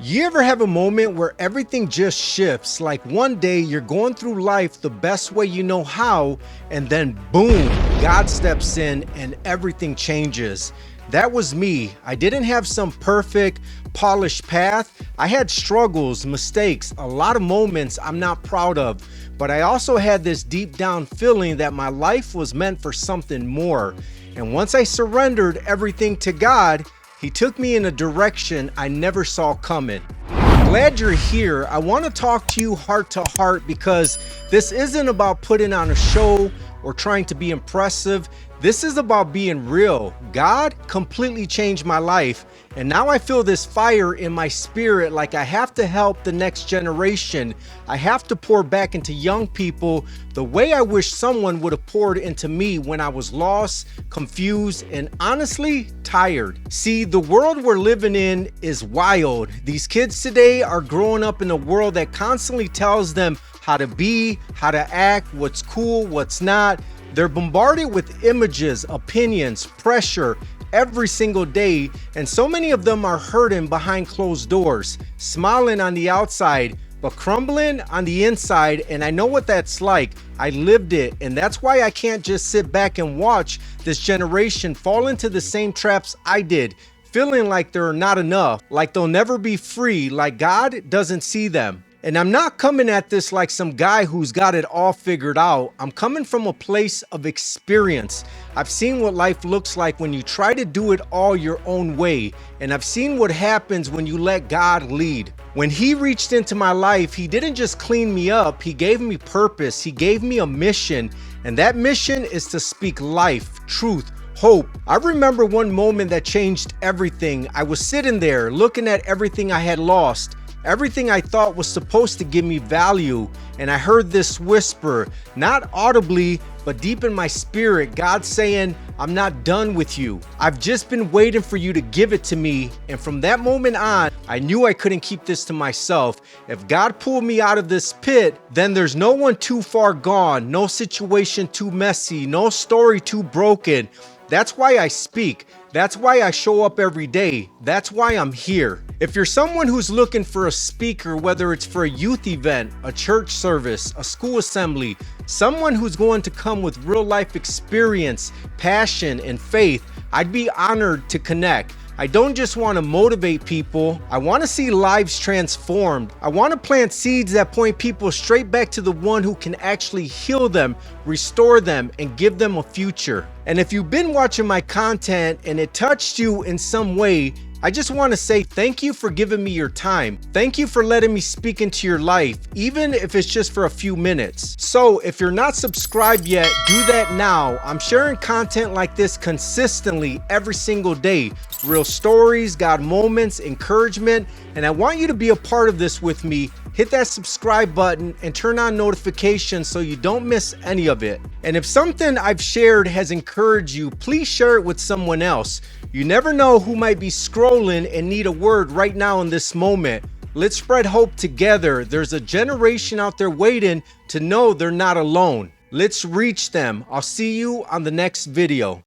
You ever have a moment where everything just shifts? Like one day you're going through life the best way you know how, and then boom, God steps in and everything changes. That was me. I didn't have some perfect, polished path. I had struggles, mistakes, a lot of moments I'm not proud of. But I also had this deep down feeling that my life was meant for something more. And once I surrendered everything to God, He took me in a direction I never saw coming. Glad you're here. I want to talk to you heart to heart because this isn't about putting on a show or trying to be impressive. This is about being real. God completely changed my life, and now I feel this fire in my spirit like I have to help the next generation. I have to pour back into young people the way I wish someone would have poured into me when I was lost, confused, and honestly tired. See, the world we're living in is wild. These kids today are growing up in a world that constantly tells them how to be, how to act, what's cool, what's not. They're bombarded with images, opinions, pressure every single day, and so many of them are hurting behind closed doors, smiling on the outside, but crumbling on the inside. And I know what that's like. I lived it, and that's why I can't just sit back and watch this generation fall into the same traps I did, feeling like they're not enough, like they'll never be free, like God doesn't see them. And I'm not coming at this like some guy who's got it all figured out. I'm coming from a place of experience. I've seen what life looks like when you try to do it all your own way. And I've seen what happens when you let God lead. When He reached into my life, He didn't just clean me up. He gave me purpose. He gave me a mission. And that mission is to speak life, truth, hope. I remember one moment that changed everything. I was sitting there looking at everything I had lost, everything I thought was supposed to give me value, and I heard this whisper, not audibly, but deep in my spirit, God saying, "I'm not done with you. I've just been waiting for you to give it to me." And from that moment on, I knew I couldn't keep this to myself. If God pulled me out of this pit, then there's no one too far gone, no situation too messy, no story too broken. That's why I speak. That's why I show up every day. That's why I'm here. If you're someone who's looking for a speaker, whether it's for a youth event, a church service, a school assembly, someone who's going to come with real life experience, passion, and faith, I'd be honored to connect. I don't just want to motivate people. I want to see lives transformed. I want to plant seeds that point people straight back to the one who can actually heal them, restore them, and give them a future. And if you've been watching my content and it touched you in some way, I just want to say thank you for giving me your time. Thank you for letting me speak into your life, even if it's just for a few minutes. So if you're not subscribed yet, do that now. I'm sharing content like this consistently every single day. Real stories, God moments, encouragement, and I want you to be a part of this with me. Hit that subscribe button and turn on notifications so you don't miss any of it. And if something I've shared has encouraged you, please share it with someone else. You never know who might be scrolling and need a word right now in this moment. Let's spread hope together. There's a generation out there waiting to know they're not alone. Let's reach them. I'll see you on the next video.